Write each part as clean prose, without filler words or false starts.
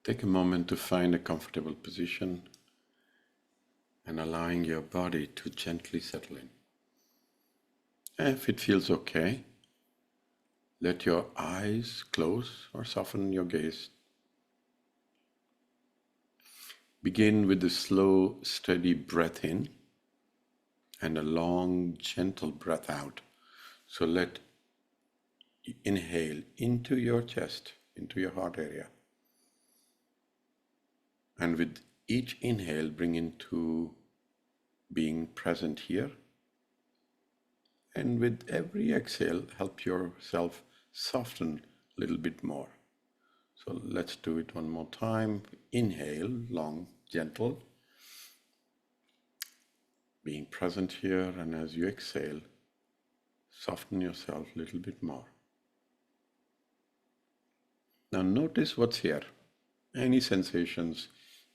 Take a moment to find a comfortable position and allowing your body to gently settle in. If it feels okay, let your eyes close or soften your gaze. Begin with a slow, steady breath in and a long, gentle breath out. So let inhale into your chest, into your heart area. And with each inhale, bring into being present here. And with every exhale, help yourself soften a little bit more. So let's do it one more time. Inhale, long, gentle. Being present here, and as you exhale, soften yourself a little bit more. Now notice what's here. Any sensations,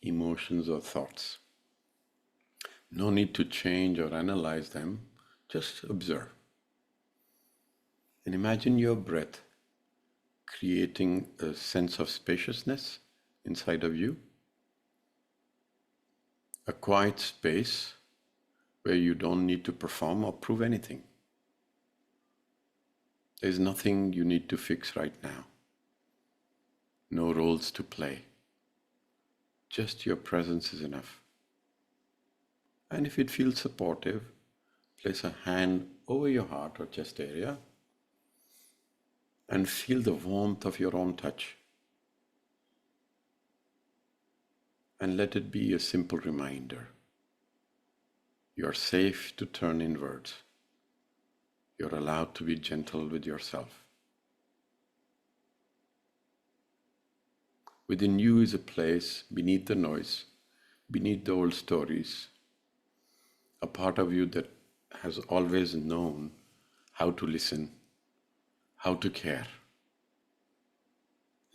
emotions, or thoughts. No need to change or analyze them, just observe. And imagine your breath creating a sense of spaciousness inside of you, a quiet space where you don't need to perform or prove anything. There's nothing you need to fix right now. No roles to play. Just your presence is enough. And if it feels supportive, place a hand over your heart or chest area and feel the warmth of your own touch. And let it be a simple reminder. You're safe to turn inwards. You're allowed to be gentle with yourself. Within you is a place beneath the noise, beneath the old stories, a part of you that has always known how to listen, how to care.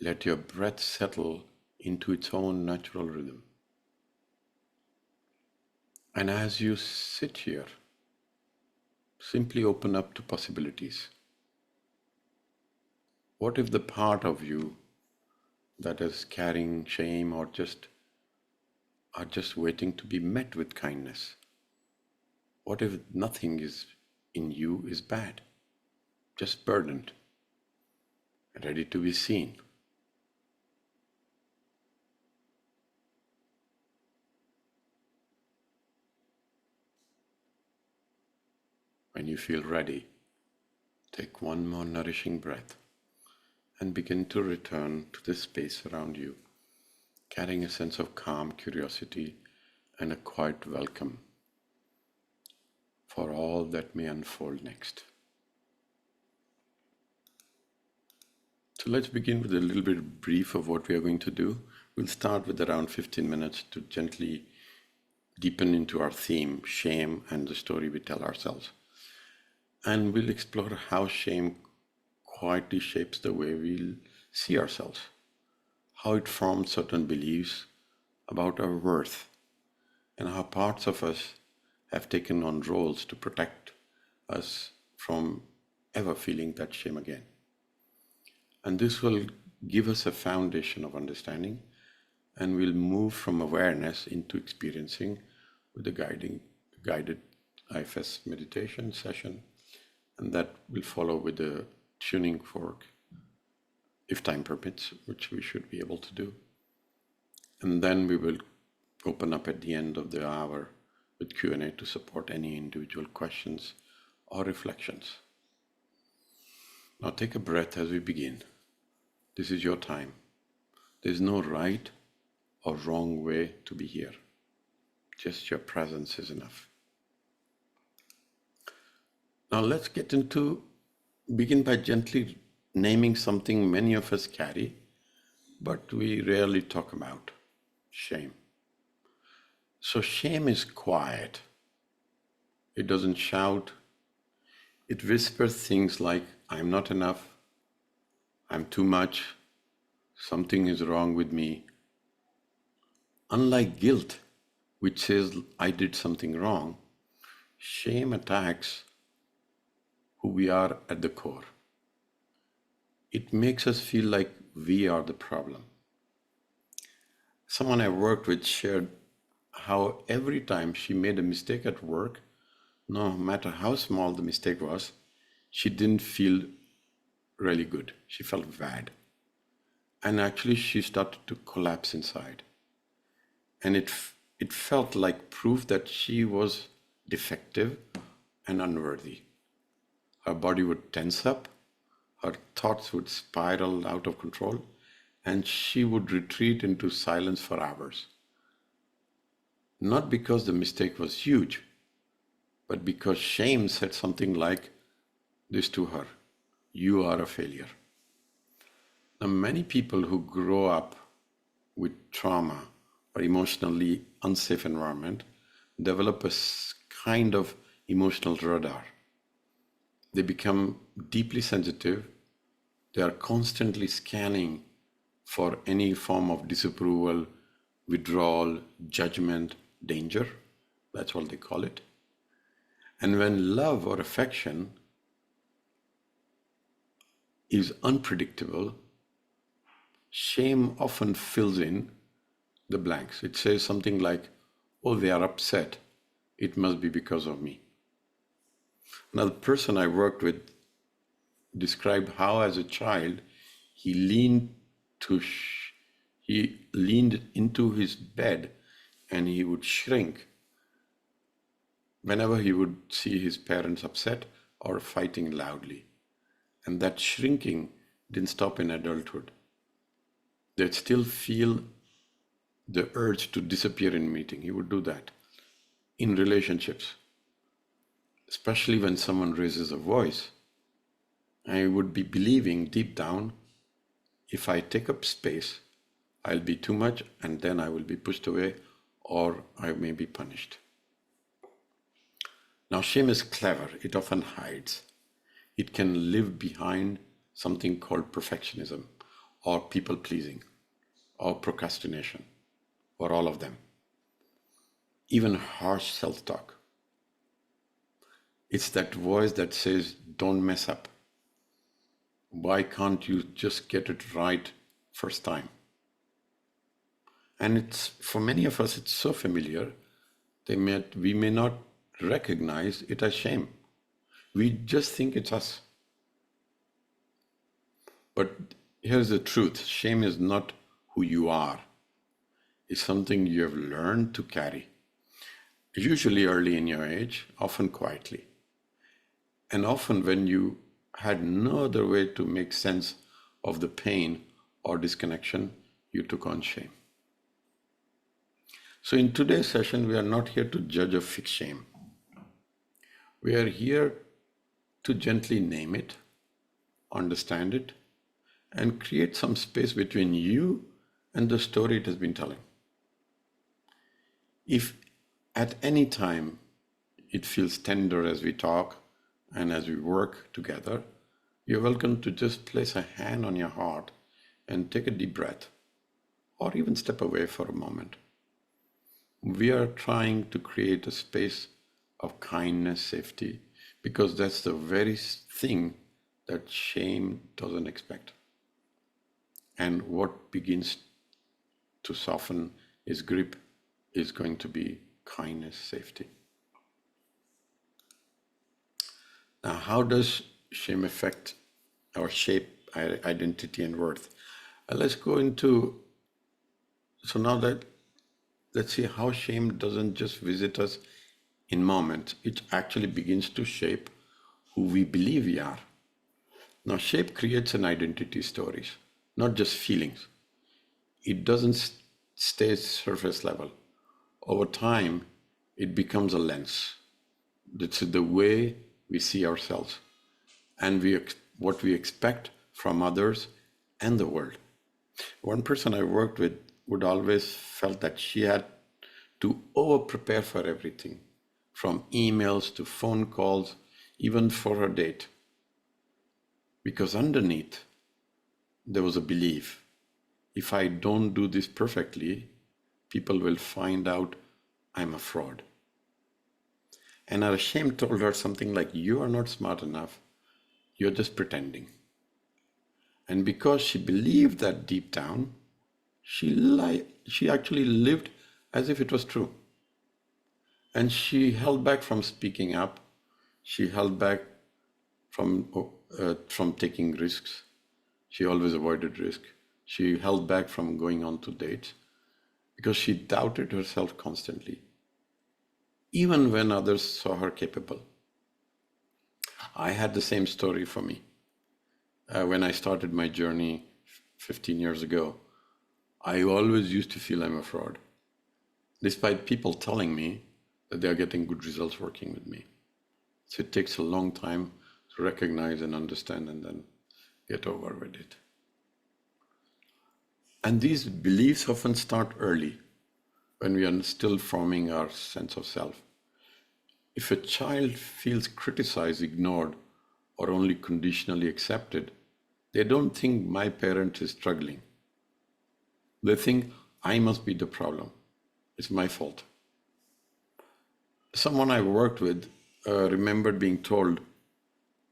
Let your breath settle into its own natural rhythm. And as you sit here, simply open up to possibilities. What if the part of you that is carrying shame or just waiting to be met with kindness? What if nothing is in you is bad, just burdened, ready to be seen? When you feel ready, take one more nourishing breath and begin to return to the space around you, carrying a sense of calm curiosity and a quiet welcome for all that may unfold next. So let's begin with a little bit brief of what we are going to do. We'll start with around 15 minutes to gently deepen into our theme, shame and the story we tell ourselves. And we'll explore how shame quietly shapes the way we'll see ourselves, how it forms certain beliefs about our worth, and how parts of us have taken on roles to protect us from ever feeling that shame again. And this will give us a foundation of understanding, and we'll move from awareness into experiencing with the guided IFS meditation session, and that will follow with the tuning fork, if time permits, which we should be able to do. And then we will open up at the end of the hour with Q&A to support any individual questions or reflections. Now take a breath as we begin. This is your time. There's no right or wrong way to be here. Just your presence is enough. Now let's begin by gently naming something many of us carry, but we rarely talk about: shame. So shame is quiet. It doesn't shout. It whispers things like, I'm not enough, I'm too much, something is wrong with me. Unlike guilt, which says I did something wrong, shame attacks who we are at the core. It makes us feel like we are the problem. Someone I worked with shared how every time she made a mistake at work, no matter how small the mistake was, she didn't feel really good. She felt bad. And actually, she started to collapse inside. And it felt like proof that she was defective and unworthy. Her body would tense up, her thoughts would spiral out of control, and she would retreat into silence for hours. Not because the mistake was huge, but because shame said something like this to her: "You are a failure." Now, many people who grow up with trauma or emotionally unsafe environment develop a kind of emotional radar. They become deeply sensitive. They are constantly scanning for any form of disapproval, withdrawal, judgment, danger. That's what they call it. And when love or affection is unpredictable, shame often fills in the blanks. It says something like, "Oh, they are upset. It must be because of me." Another person I worked with described how, as a child, he leaned to he leaned into his bed and he would shrink whenever he would see his parents upset or fighting loudly. And that shrinking didn't stop in adulthood. They'd still feel the urge to disappear in a meeting. He would do that in relationships, especially when someone raises a voice. I would be believing deep down, if I take up space, I'll be too much and then I will be pushed away or I may be punished. Now, shame is clever. It often hides. It can live behind something called perfectionism or people pleasing or procrastination or all of them. Even harsh self-talk. It's that voice that says, "Don't mess up. Why can't you just get it right first time?" And it's, for many of us, it's so familiar, we may not recognize it as shame. We just think it's us. But here's the truth: shame is not who you are. It's something you have learned to carry, usually early in your age, often quietly. And often when you had no other way to make sense of the pain or disconnection, you took on shame. So in today's session, we are not here to judge or fix shame. We are here to gently name it, understand it, and create some space between you and the story it has been telling. If at any time it feels tender as we talk and as we work together, you're welcome to just place a hand on your heart and take a deep breath, or even step away for a moment. We are trying to create a space of kindness, safety, because that's the very thing that shame doesn't expect. And what begins to soften its grip is going to be kindness, safety. Now, how does shame affect or shape our identity and worth? Let's go into, so now that, let's see how shame doesn't just visit us in moments, it actually begins to shape who we believe we are. Now, shape creates an identity stories, not just feelings. It doesn't stay surface level. Over time, it becomes a lens. That's the way we see ourselves and what we expect from others and the world. One person I worked with would always felt that she had to over-prepare for everything, from emails to phone calls, even for her date. Because underneath, there was a belief: if I don't do this perfectly, people will find out I'm a fraud. And her shame told her something like, "You are not smart enough, you're just pretending." And because she believed that deep down, She actually lived as if it was true. And she held back from speaking up. She held back from taking risks. She always avoided risk. She held back from going on to dates because she doubted herself constantly, even when others saw her capable. I had the same story for me. When I started my journey 15 years ago, I always used to feel I'm a fraud, despite people telling me that they are getting good results working with me. So it takes a long time to recognize and understand and then get over with it. And these beliefs often start early, when we are still forming our sense of self. If a child feels criticized, ignored, or only conditionally accepted, they don't think my parent is struggling. They think I must be the problem. It's my fault. Someone I worked with remembered being told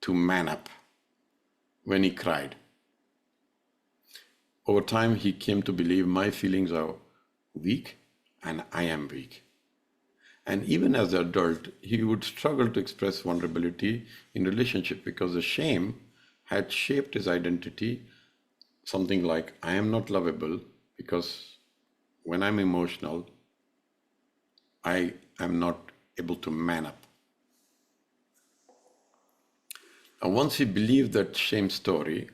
to man up when he cried. Over time, he came to believe my feelings are weak and I am weak. And even as an adult, he would struggle to express vulnerability in relationship because the shame had shaped his identity, something like, I am not lovable because when I'm emotional, I am not able to man up. And once he believed that shame story,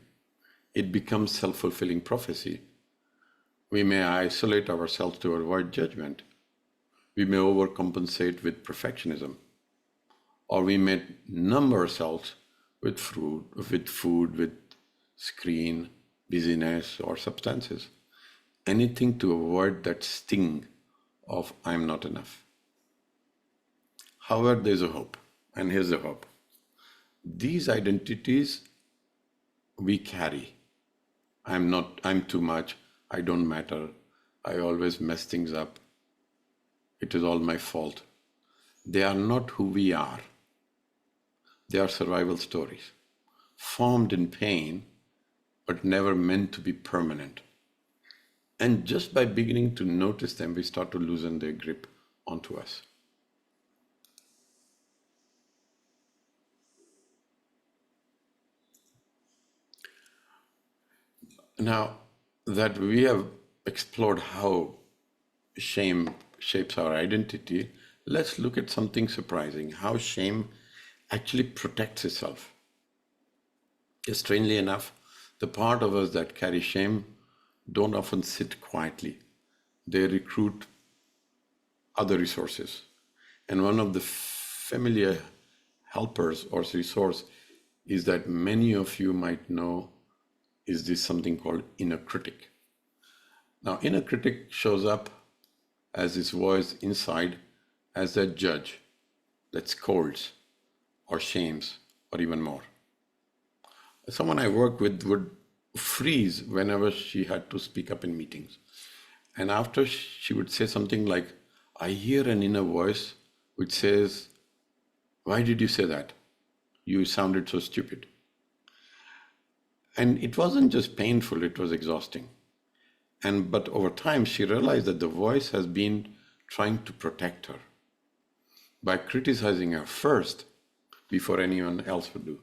it becomes self-fulfilling prophecy. We may isolate ourselves to avoid judgment. We may overcompensate with perfectionism. Or we may numb ourselves with food, with screen, busyness, or substances. Anything to avoid that sting of I'm not enough. However, there's a hope, and here's the hope. These identities we carry. I'm too much, I don't matter, I always mess things up, it is all my fault. They are not who we are. They are survival stories, formed in pain, but never meant to be permanent. And just by beginning to notice them, we start to loosen their grip onto us. Now that we have explored how shame shapes our identity, let's look at something surprising, how shame actually protects itself. Strangely enough, the part of us that carry shame don't often sit quietly. They recruit other resources. And one of the familiar helpers or resource is that many of you might know is this something called inner critic. Now, inner critic shows up as this voice inside as a judge that scolds or shames or even more. Someone I worked with would freeze whenever she had to speak up in meetings. And after she would say something like, I hear an inner voice which says, why did you say that? You sounded so stupid. And it wasn't just painful, it was exhausting. But over time, she realized that the voice has been trying to protect her by criticizing her first before anyone else would do.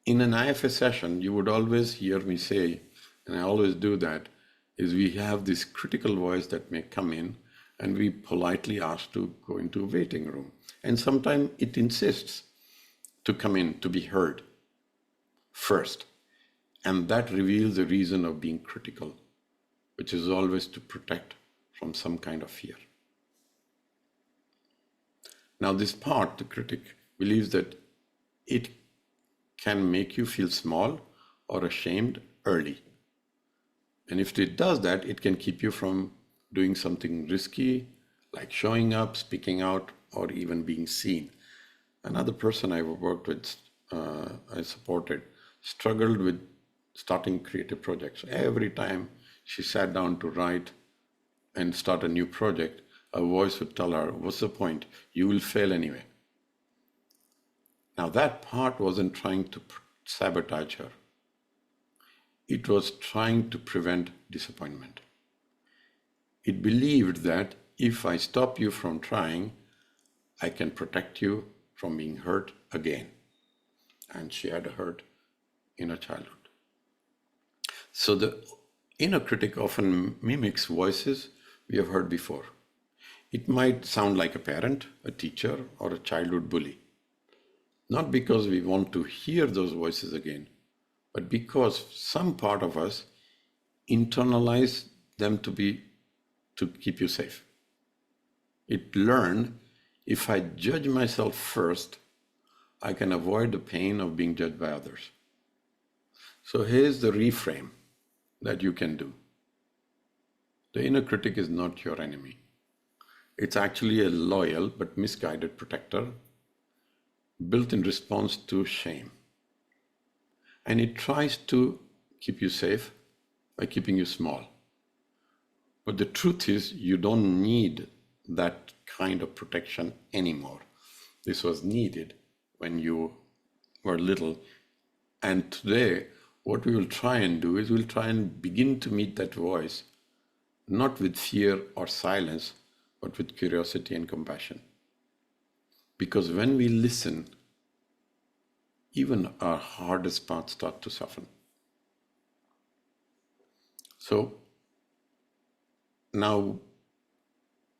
In an IFS session, you would always hear me say, and I always do that, is we have this critical voice that may come in and we politely ask to go into a waiting room. And sometimes it insists to come in, to be heard first. And that reveals the reason of being critical, which is always to protect from some kind of fear. Now, this part, the critic, believes that it can make you feel small or ashamed early. And if it does that, it can keep you from doing something risky, like showing up, speaking out, or even being seen. Another person I worked with, I supported, struggled with starting creative projects. Every time she sat down to write and start a new project, a voice would tell her, what's the point? You will fail anyway. Now that part wasn't trying to sabotage her. It was trying to prevent disappointment. It believed that if I stop you from trying, I can protect you from being hurt again. And she had a hurt in her childhood. So the inner critic often mimics voices we have heard before. It might sound like a parent, a teacher, or a childhood bully. Not because we want to hear those voices again, but because some part of us internalize them to keep you safe. It learned, if I judge myself first, I can avoid the pain of being judged by others. So here's the reframe that you can do. The inner critic is not your enemy. It's actually a loyal but misguided protector built in response to shame. And it tries to keep you safe by keeping you small. But the truth is, you don't need that kind of protection anymore. This was needed when you were little. And today, what we will try and do is we'll try and begin to meet that voice, not with fear or silence, but with curiosity and compassion. Because when we listen, even our hardest parts start to soften. So now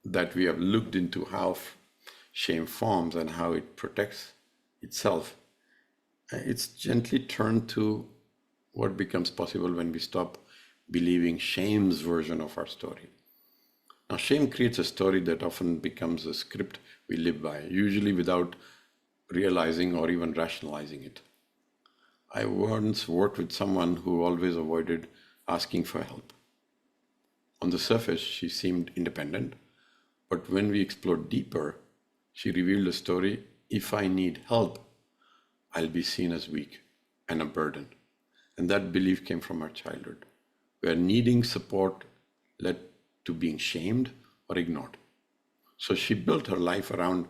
that we have looked into how shame forms and how it protects itself, it's gently turned to what becomes possible when we stop believing shame's version of our story. Now, shame creates a story that often becomes a script we live by, usually without realizing or even rationalizing it. I once worked with someone who always avoided asking for help. On the surface, she seemed independent, but when we explored deeper, she revealed a story: if I need help, I'll be seen as weak and a burden. And that belief came from her childhood, where needing support led to being shamed or ignored. So she built her life around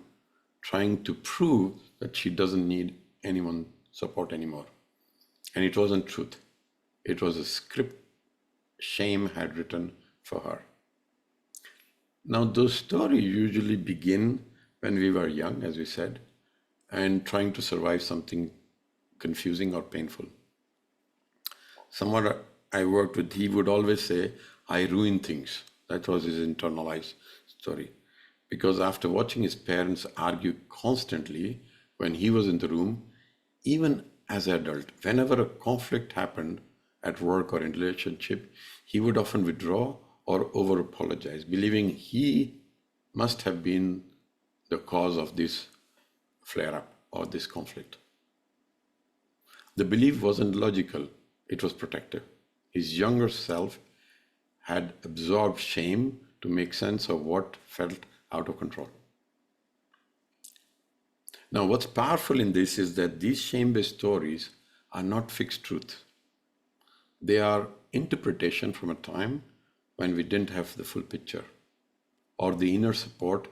trying to prove that she doesn't need anyone's support anymore. And it wasn't truth. It was a script shame had written for her. Now, those stories usually begin when we were young, as we said, and trying to survive something confusing or painful. Someone I worked with, he would always say, I ruin things. That was his internalized story. Because after watching his parents argue constantly when he was in the room, even as an adult, whenever a conflict happened at work or in relationship, he would often withdraw or over apologize, believing he must have been the cause of this flare up or this conflict. The belief wasn't logical, it was protective. His younger self had absorbed shame to make sense of what felt out of control. Now, what's powerful in this is that these shame-based stories are not fixed truths. They are interpretation from a time when we didn't have the full picture or the inner support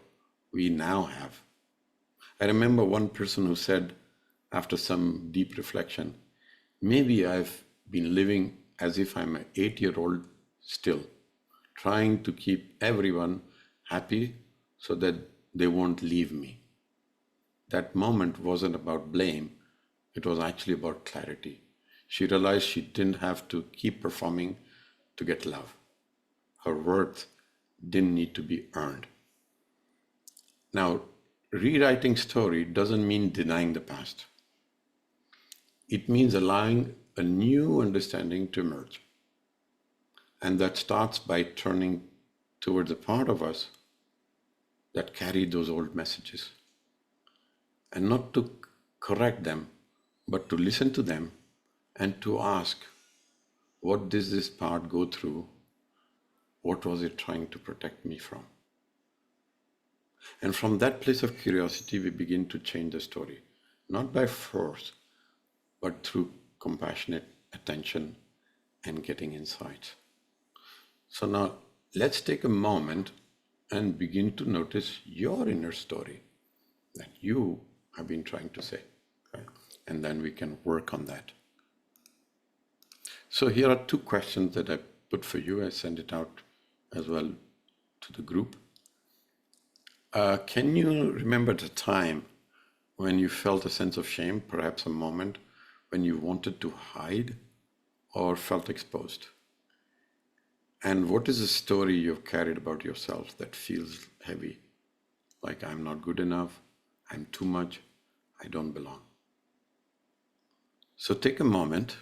we now have. I remember one person who said, after some deep reflection, maybe I've been living as if I'm an 8-year-old still, trying to keep everyone happy so that they won't leave me. That moment wasn't about blame, it was actually about clarity. She realized she didn't have to keep performing to get love. Her worth didn't need to be earned. Now, rewriting story doesn't mean denying the past. It means allowing a new understanding to emerge. And that starts by turning towards the part of us that carry those old messages. And not to correct them, but to listen to them and to ask, what does this part go through? What was it trying to protect me from? And from that place of curiosity, we begin to change the story, not by force, but through compassionate attention and getting insights. So now let's take a moment and begin to notice your inner story that you have been trying to say. Okay? And then we can work on that. So here are 2 questions that I put for you. I sent it out as well to the group. Can you remember the time when you felt a sense of shame, perhaps a moment when you wanted to hide or felt exposed? And what is a story you've carried about yourself that feels heavy? Like, I'm not good enough, I'm too much, I don't belong. So take a moment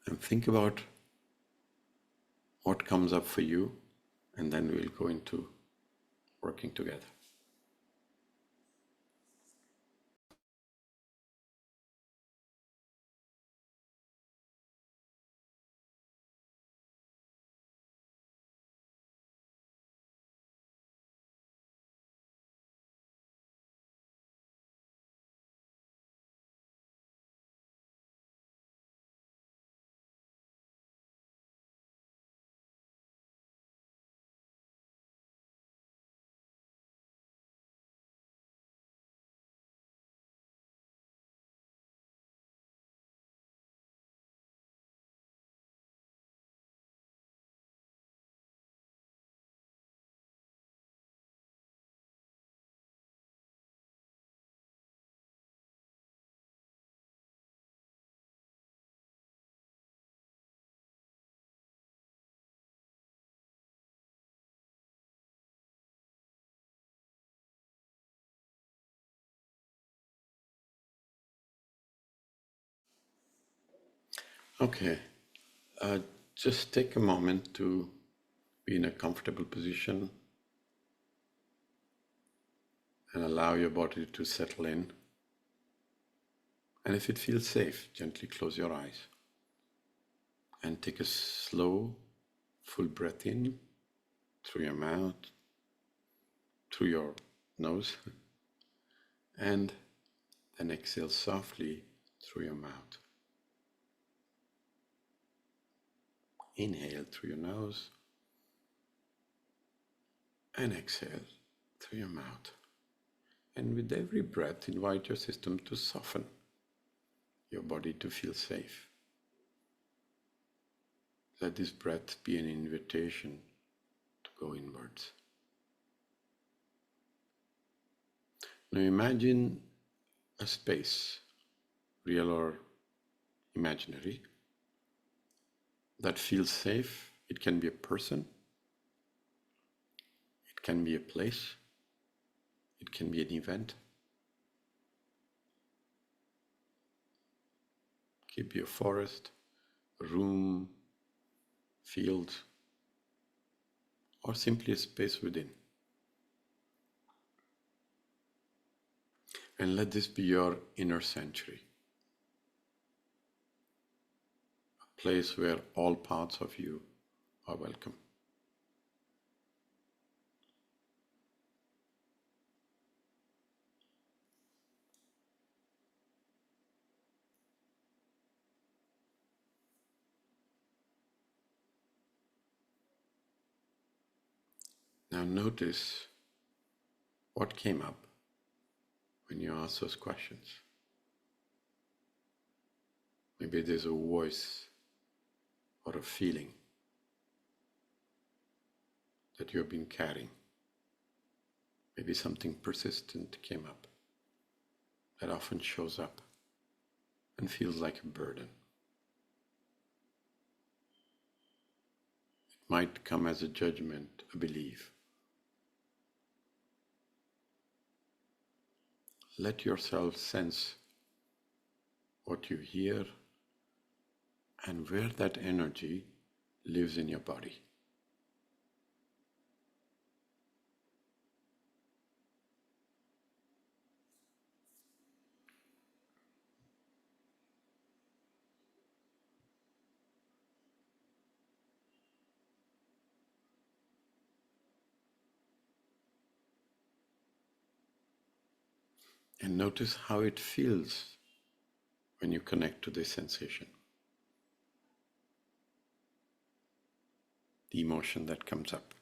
and think about what comes up for you, and then we'll go into working together. Okay, just take a moment to be in a comfortable position and allow your body to settle in. And if it feels safe, gently close your eyes and take a slow, full breath in through your mouth, through your nose, and then exhale softly through your mouth. Inhale through your nose and exhale through your mouth. And with every breath, invite your system to soften, your body to feel safe. Let this breath be an invitation to go inwards. Now imagine a space, real or imaginary, that feels safe. It can be a person, it can be a place, it can be an event. Could be a forest, a room, field, or simply a space within. And let this be your inner sanctuary, a place where all parts of you are welcome. Now notice what came up when you asked those questions. Maybe there's a voice or a feeling that you've been carrying. Maybe something persistent came up that often shows up and feels like a burden. It might come as a judgment, a belief. Let yourself sense what you hear and where that energy lives in your body. And notice how it feels when you connect to this sensation, the emotion that comes up.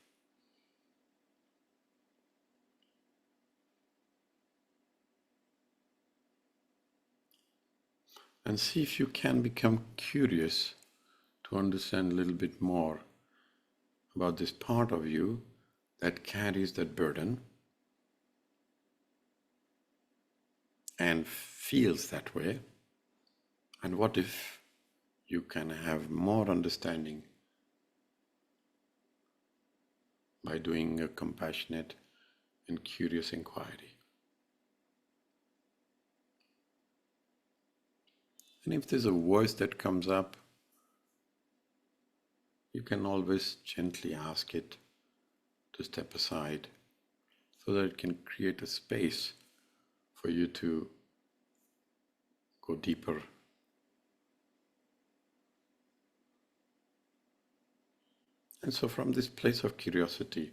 And see if you can become curious to understand a little bit more about this part of you that carries that burden and feels that way. And what if you can have more understanding by doing a compassionate and curious inquiry? And if there's a voice that comes up, you can always gently ask it to step aside so that it can create a space for you to go deeper. And so, from this place of curiosity,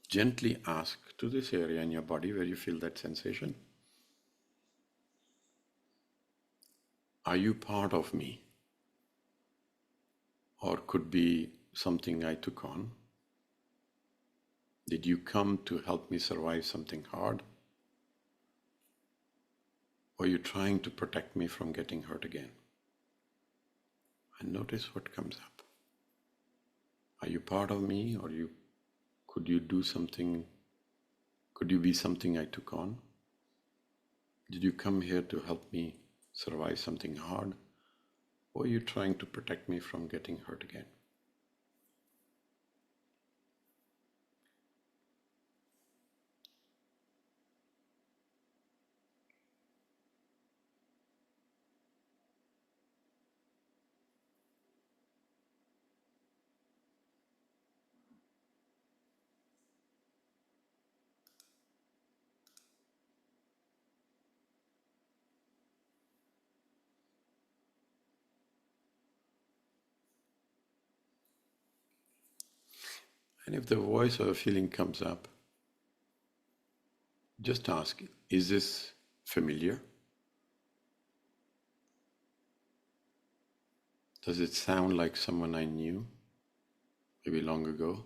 gently ask to this area in your body where you feel that sensation, are you part of me? Or could be something I took on? Did you come to help me survive something hard? Or are you trying to protect me from getting hurt again? And notice what comes up. Are you part of me, or could you do something? Could you be something I took on? Did you come here to help me survive something hard? Or are you trying to protect me from getting hurt again? And if the voice or the feeling comes up, just ask, is this familiar? Does it sound like someone I knew, maybe long ago?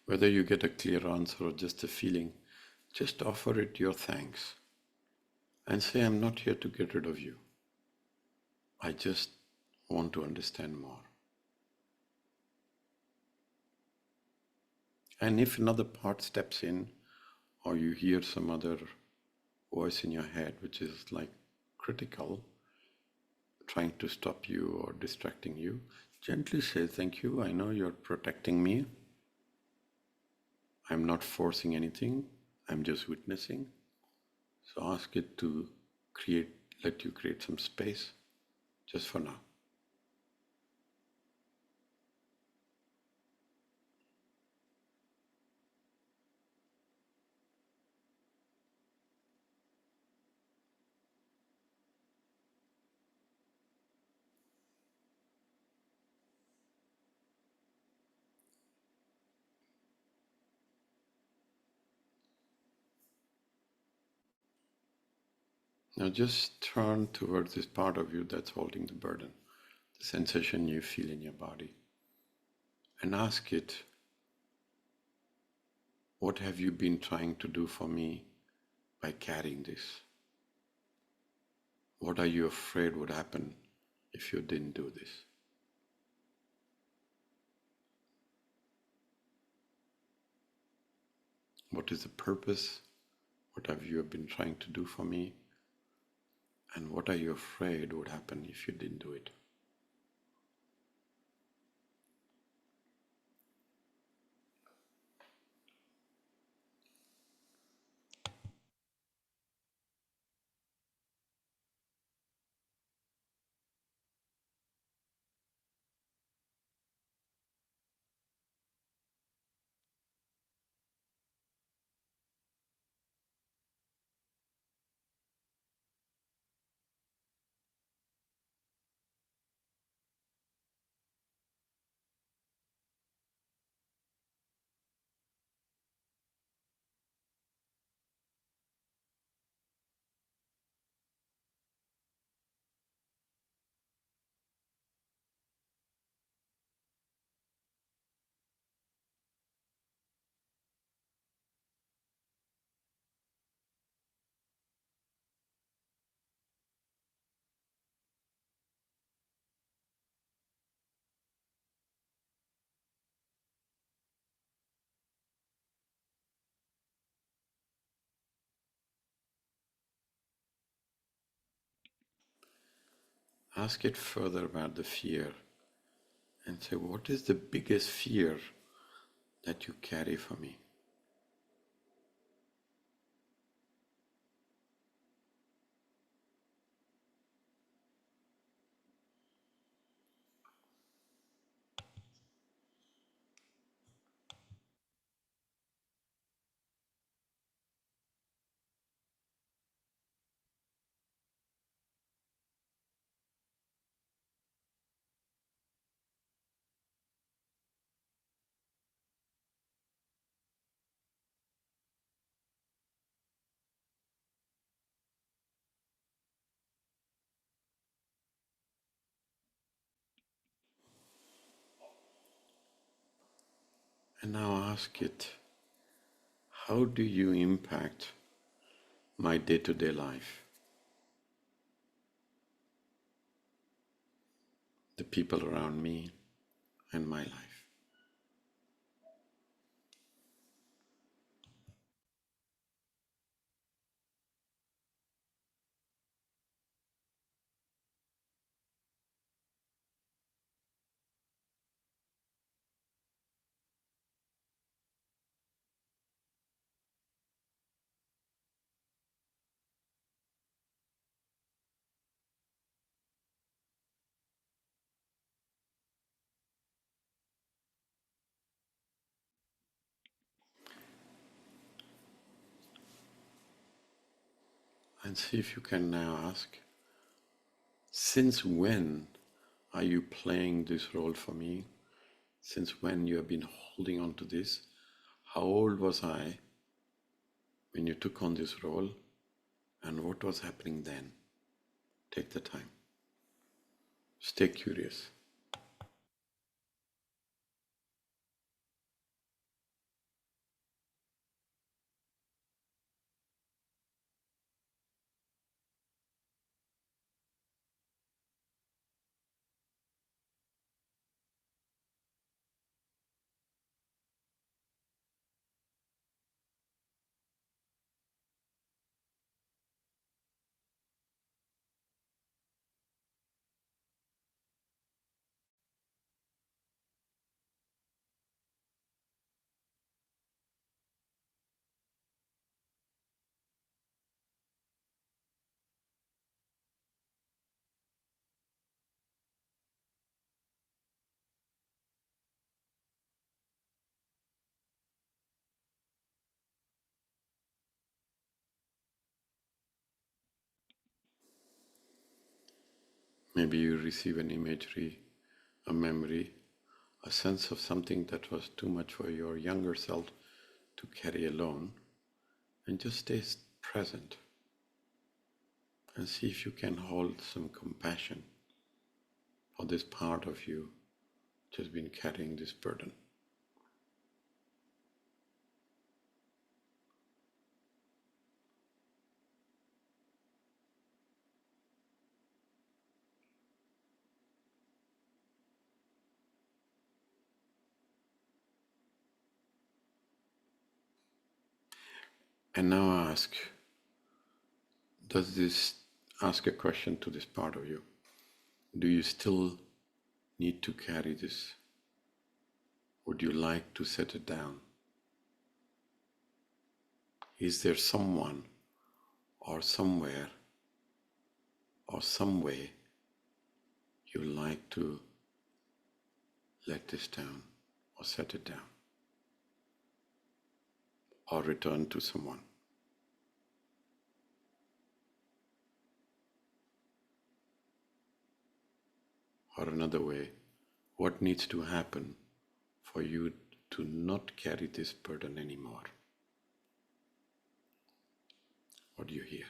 Whether you get a clear answer or just a feeling, just offer it your thanks and say, I'm not here to get rid of you. I just want to understand more. And if another part steps in, or you hear some other voice in your head which is like critical, trying to stop you or distracting you, gently say, thank you, I know you're protecting me. I'm not forcing anything, I'm just witnessing. So ask it to let you create some space just for now. Now just turn towards this part of you that's holding the burden, the sensation you feel in your body, and ask it, what have you been trying to do for me by carrying this? What are you afraid would happen if you didn't do this? What is the purpose? What have you been trying to do for me? And what are you afraid would happen if you didn't do it? ask it further about the fear and say, what is the biggest fear that you carry for me? And now ask it, how do you impact my day-to-day life, the people around me, and my life? And see if you can now ask, since when are you playing this role for me? Since when you have been holding on to this? How old was I when you took on this role? And what was happening then? Take the time. Stay curious. Maybe you receive an imagery, a memory, a sense of something that was too much for your younger self to carry alone, and just stay present and see if you can hold some compassion for this part of you which has been carrying this burden. And now ask a question to this part of you. Do you still need to carry this? Would you like to set it down? Is there someone or somewhere or some way you like to let this down or set it down or return to someone? Or another way, what needs to happen for you to not carry this burden anymore? What do you hear?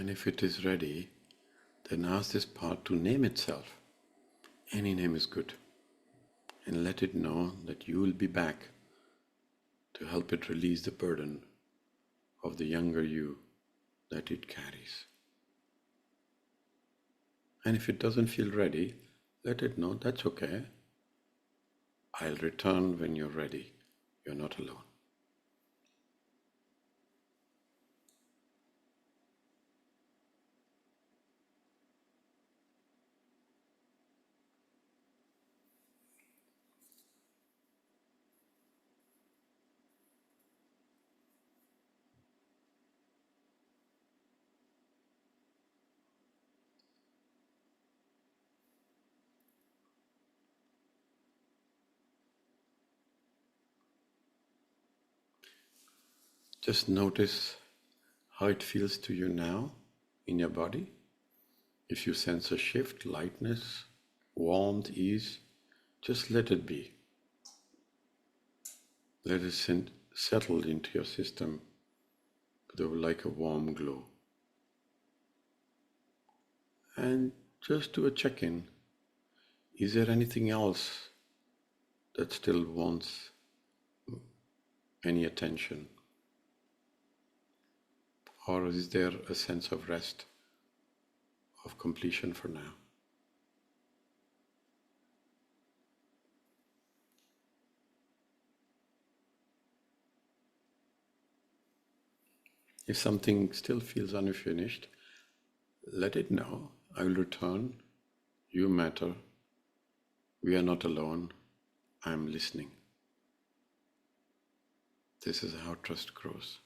And if it is ready, then ask this part to name itself. Any name is good. And let it know that you will be back to help it release the burden of the younger you that it carries. And if it doesn't feel ready, let it know that's okay. I'll return when you're ready. You're not alone. Just notice how it feels to you now in your body. If you sense a shift, lightness, warmth, ease, just let it be. Let it settle into your system like a warm glow. And just do a check-in. Is there anything else that still wants any attention? Or is there a sense of rest, of completion for now? If something still feels unfinished, let it know. I will return. You matter. We are not alone. I am listening. This is how trust grows.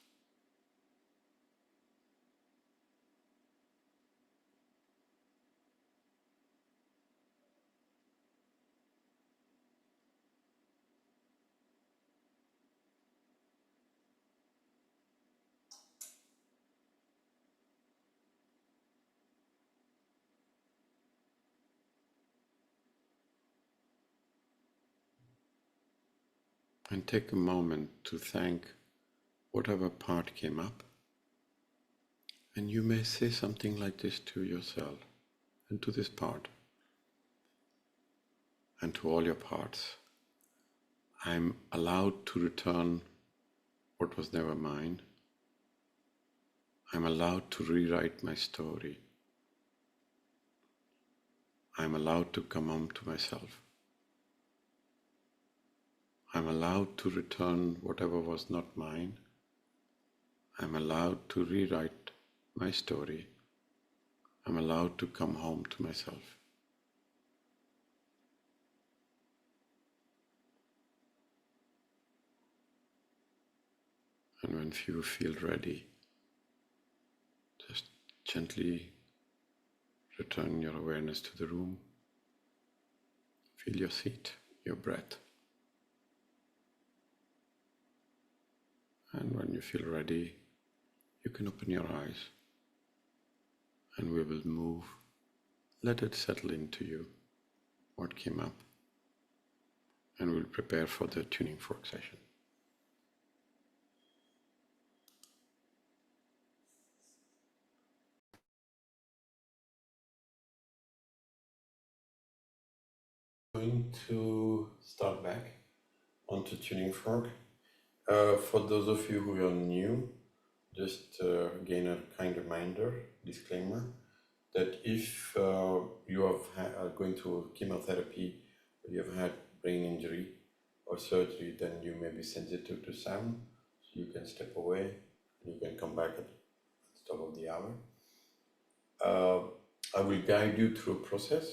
And take a moment to thank whatever part came up. And you may say something like this to yourself and to this part and to all your parts. I'm allowed to return what was never mine. I'm allowed to rewrite my story. I'm allowed to come home to myself. I'm allowed to return whatever was not mine. I'm allowed to rewrite my story. I'm allowed to come home to myself. And when you feel ready, just gently return your awareness to the room. Feel your seat, your breath. And when you feel ready, you can open your eyes and we will move. Let it settle into you, what came up, and we'll prepare for the tuning fork session. Going to start back onto tuning fork. For those of you who are new, just again a kind reminder, disclaimer, that if you are going through chemotherapy, or you have had brain injury or surgery, then you may be sensitive to sound. So you can step away and you can come back at the top of the hour. I will guide you through a process,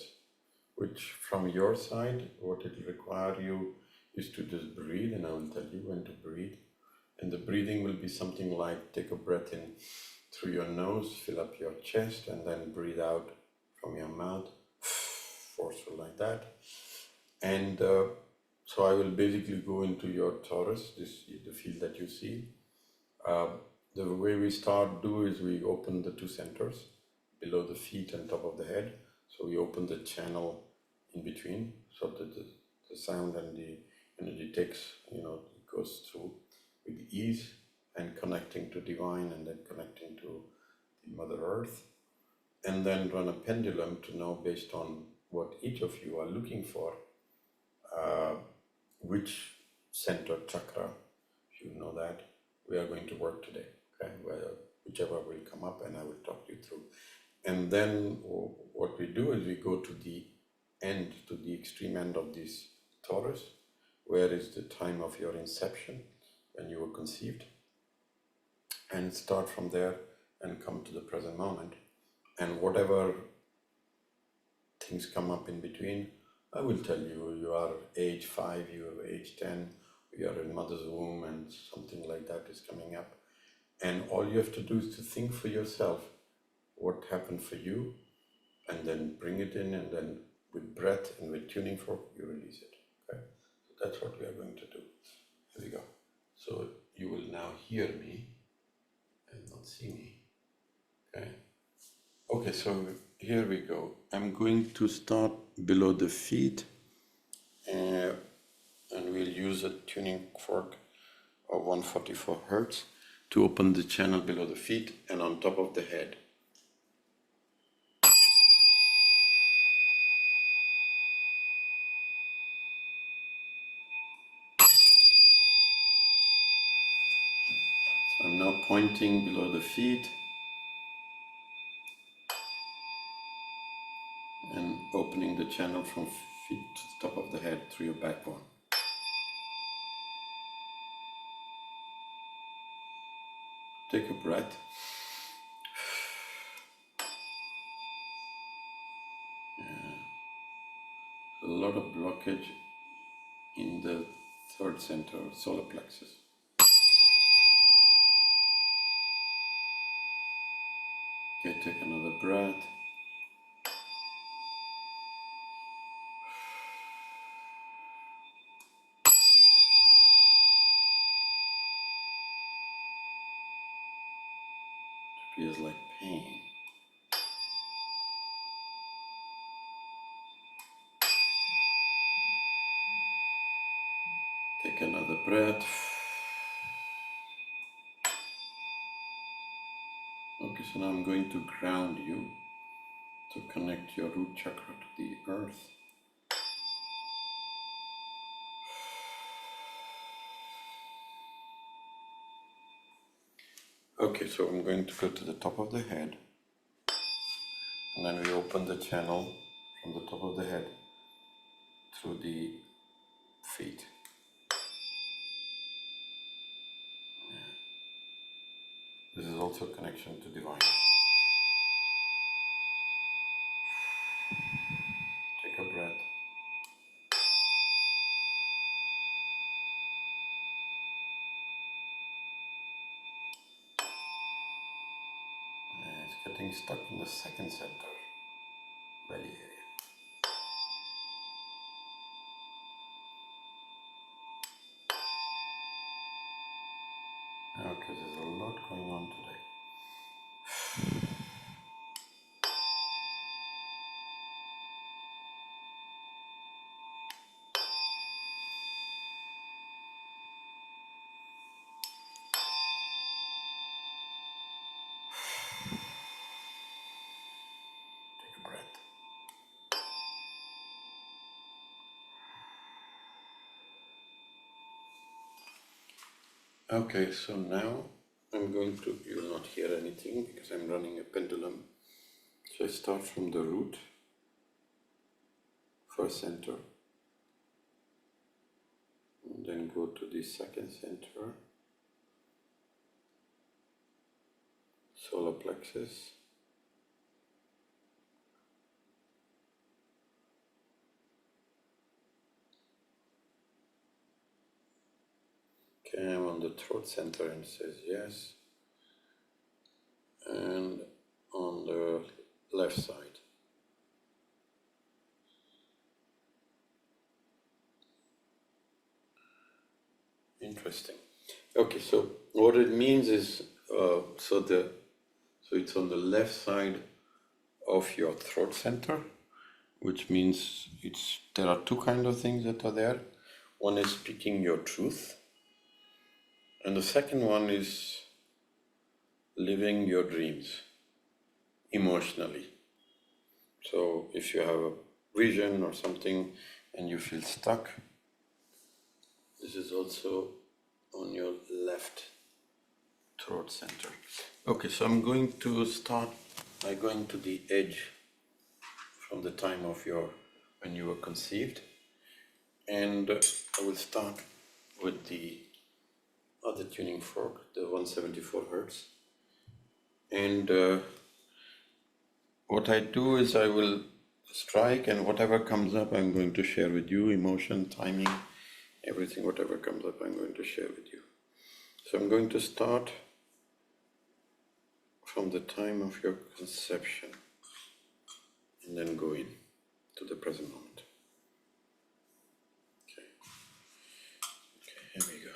which from your side, what it will require you is to just breathe, and I will tell you when to breathe. And the breathing will be something like take a breath in through your nose, fill up your chest, and then breathe out from your mouth, forceful like that. And so I will basically go into your torus, the field that you see. The way we do is we open the two centers below the feet and top of the head. So we open the channel in between so that the sound and the energy goes through with ease and connecting to divine and then connecting to the Mother Earth, and then run a pendulum to know, based on what each of you are looking for, which center chakra, if you know that, we are going to work today. Okay, whichever will come up, and I will talk you through. And then what we do is we go to the end, to the extreme end of this torus, where is the time of your inception, when you were conceived, and start from there and come to the present moment. And whatever things come up in between, I will tell you, you are age 5, you are age 10, you are in mother's womb, and something like that is coming up. And all you have to do is to think for yourself what happened for you, and then bring it in, and then with breath and with tuning fork, you release it. Okay, so that's what we are going to do. Here we go. So you will now hear me and not see me. Okay. Okay, so here we go. I'm going to start below the feet, and we'll use a tuning fork of 144 Hertz to open the channel below the feet and on top of the head. So I'm now pointing below the feet and opening the channel from feet to the top of the head through your backbone. Take a breath. A lot of blockage in the third center, solar plexus. Okay, take another breath. It feels like pain. Take another breath. Okay, so now I'm going to ground you to connect your root chakra to the earth. Okay, so I'm going to go to the top of the head, and then we open the channel from the top of the head through the feet. This is also a connection to divine. Take a breath. It's getting stuck in the second center, belly area. Okay, there's a lot going on today. Take a breath. Okay, so now I'm going to, you will not hear anything because I'm running a pendulum. So I start from the root, first center, and then go to the second center, solar plexus, okay, I'm on the throat center and it says yes, and on the left side. Interesting. Okay, so what it means is, so it's on the left side of your throat center, which means there are two kind of things that are there. One is speaking your truth, and the second one is living your dreams. emotionally. So if you have a vision or something and you feel stuck, this is also on your left throat center. Okay, so I'm going to start by going to the edge from the time of when you were conceived, and I will start with the other tuning fork, the 174 hertz. And what I do is I will strike, and whatever comes up I'm going to share with you, emotion, timing, everything, whatever comes up I'm going to share with you. So I'm going to start from the time of your conception and then go in to the present moment. Okay, here we go.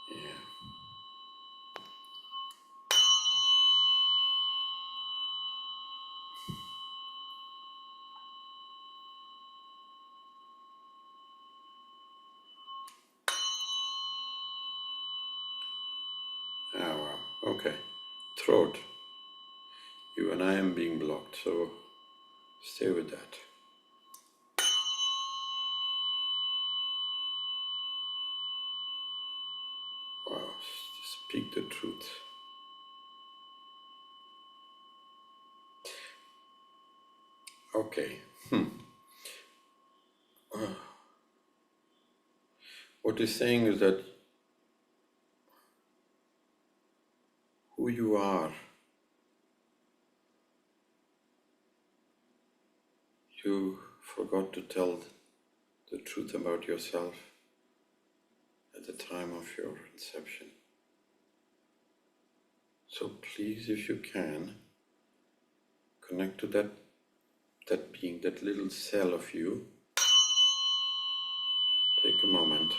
Yeah. Ah, wow. Okay. Throat. You and I am being blocked, so stay with that. Wow. Speak the truth. Okay. What he's saying is that who you are, you forgot to tell the truth about yourself at the time of your inception. So please, if you can, connect to that being, that little cell of you. Take a moment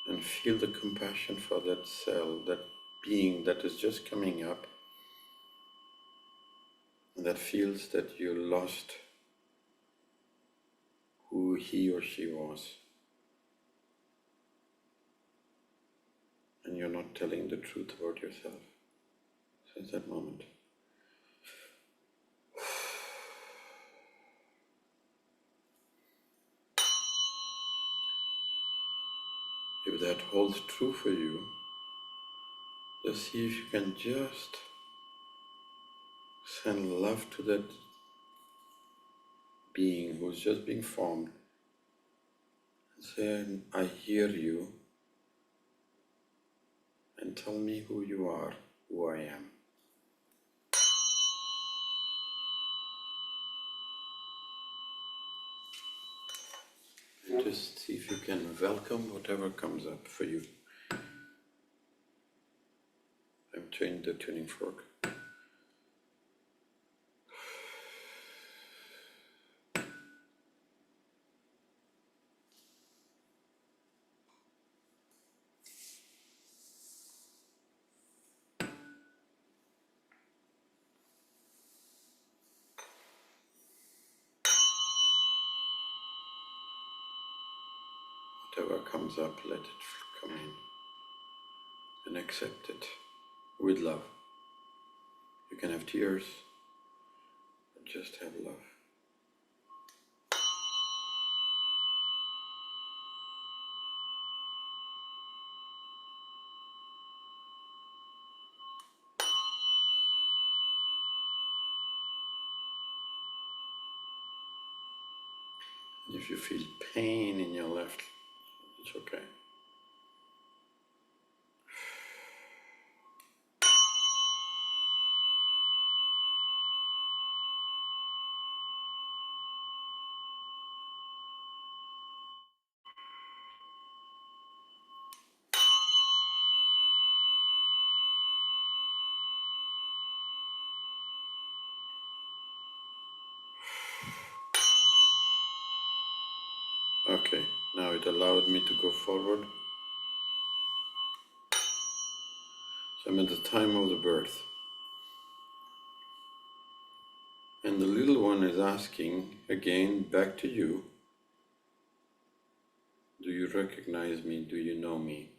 and feel the compassion for that cell, that being that is just coming up, and that feels that you lost who he or she was, and you're not telling the truth about yourself. So it's that moment. If that holds true for you, just see if you can just send love to that being who's just being formed and say, I hear you, and tell me who you are, who I am. And just see if you can welcome whatever comes up for you. I've changed the tuning fork. Whatever comes up, let it come in and accept it with love. You can have tears, but just have love. And if you feel pain in your left, it's okay. Okay, now it allowed me to go forward. So I'm at the time of the birth. And the little one is asking again back to you, do you recognize me? Do you know me?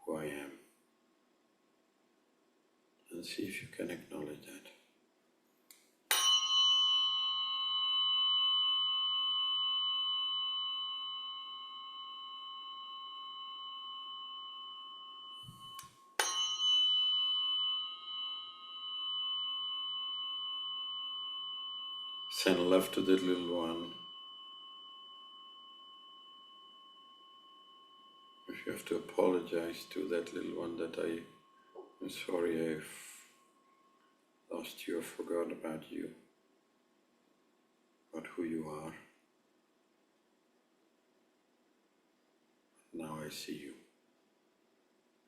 Who I am? And see if you can acknowledge that. Send love to that little one. If you have to apologize to that little one that I'm sorry I've lost you or forgot about you, about who you are. Now I see you.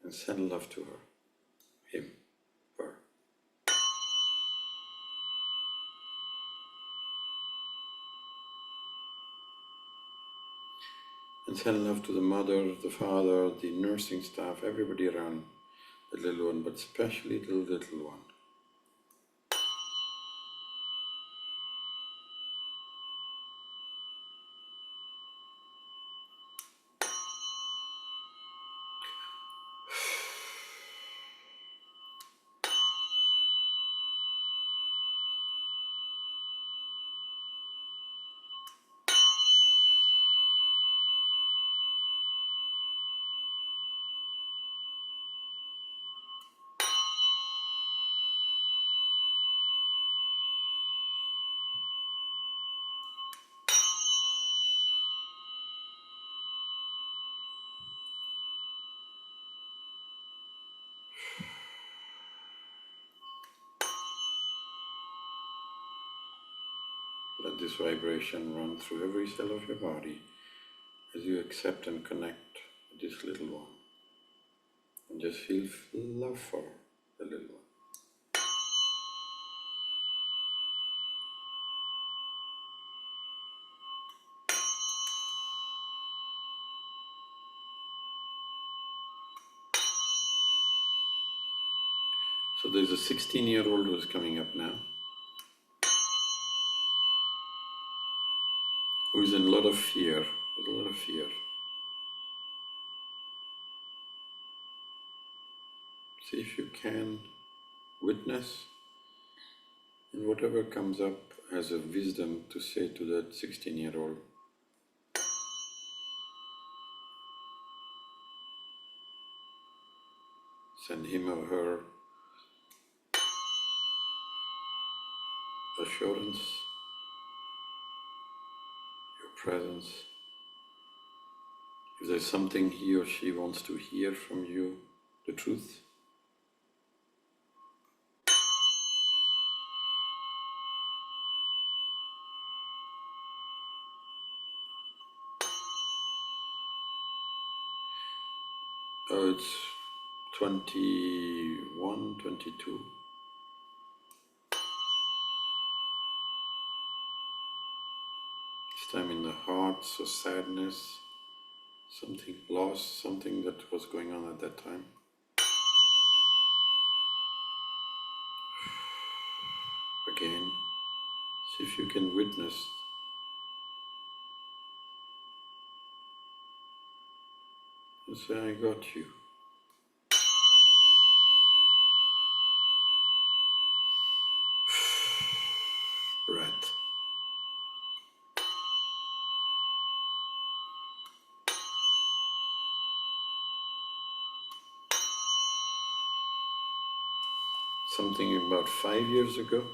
And send love to her, him, her. And send love to the mother, the father, the nursing staff, everybody around the little one, but especially the little one. Let this vibration run through every cell of your body as you accept and connect with this little one. And just feel love for the little one. So there's a 16-year-old who's coming up now, who is in a lot of fear, with a lot of fear. See if you can witness, and whatever comes up as a wisdom to say to that 16-year-old, send him or her assurance, your presence. If there's something he or she wants to hear from you, the truth, oh, it's 21, 22. This time in the heart, so sadness, something lost, something that was going on at that time. Again, see if you can witness and say, I got you. Breath. Something about 5 years ago.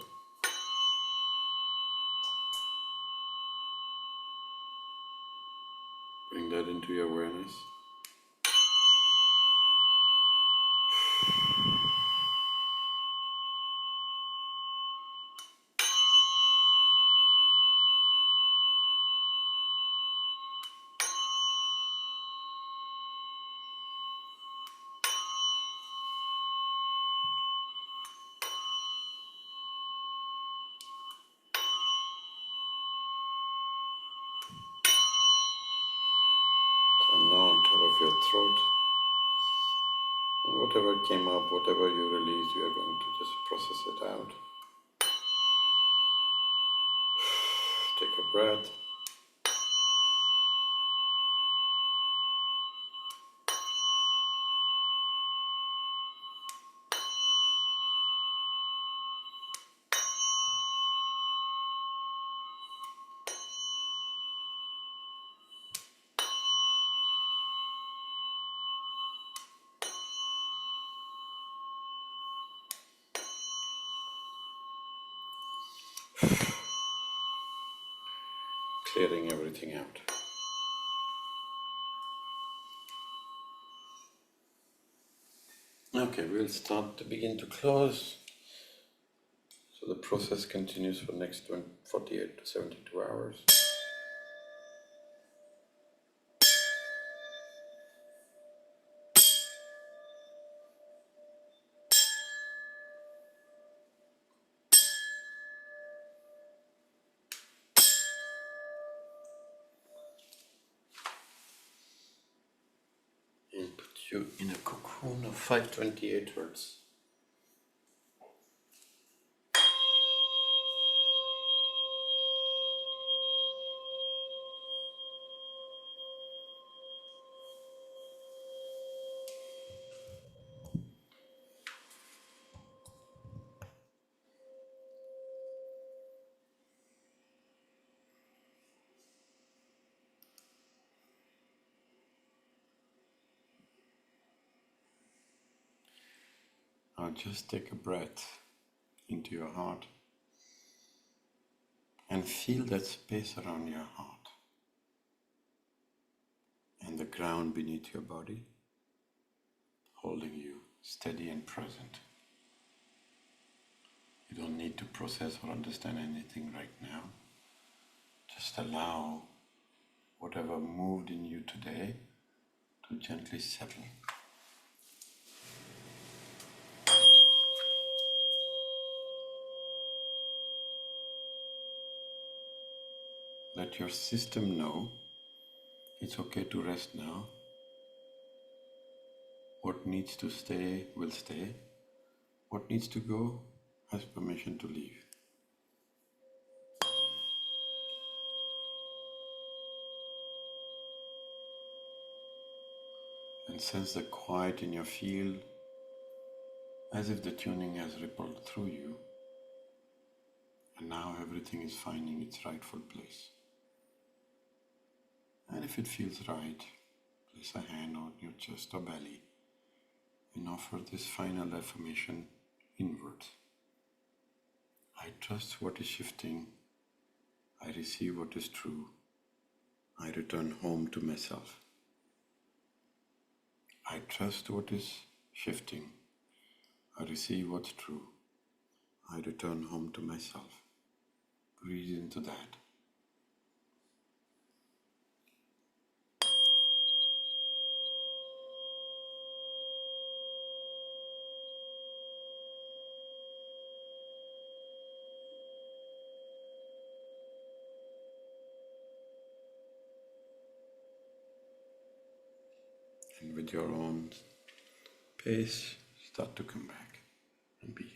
Bring that into your awareness. So now on top of your throat, and whatever came up, whatever you released, we are going to just process it out. breath. Clearing everything out. Okay, we'll start to begin to close. So the process continues for next 48 to 72 hours. And put you in a cocoon of 528 hertz. Now just take a breath into your heart and feel that space around your heart and the ground beneath your body, holding you steady and present. You don't need to process or understand anything right now. Just allow whatever moved in you today to gently settle. Let your system know it's okay to rest now. What needs to stay will stay. What needs to go has permission to leave. And sense the quiet in your field as if the tuning has rippled through you. And now everything is finding its rightful place. And if it feels right, place a hand on your chest or belly and offer this final affirmation inwards. I trust what is shifting. I receive what is true. I return home to myself. I trust what is shifting. I receive what's true. I return home to myself. Breathe into that. And with your own pace, start to come back and be.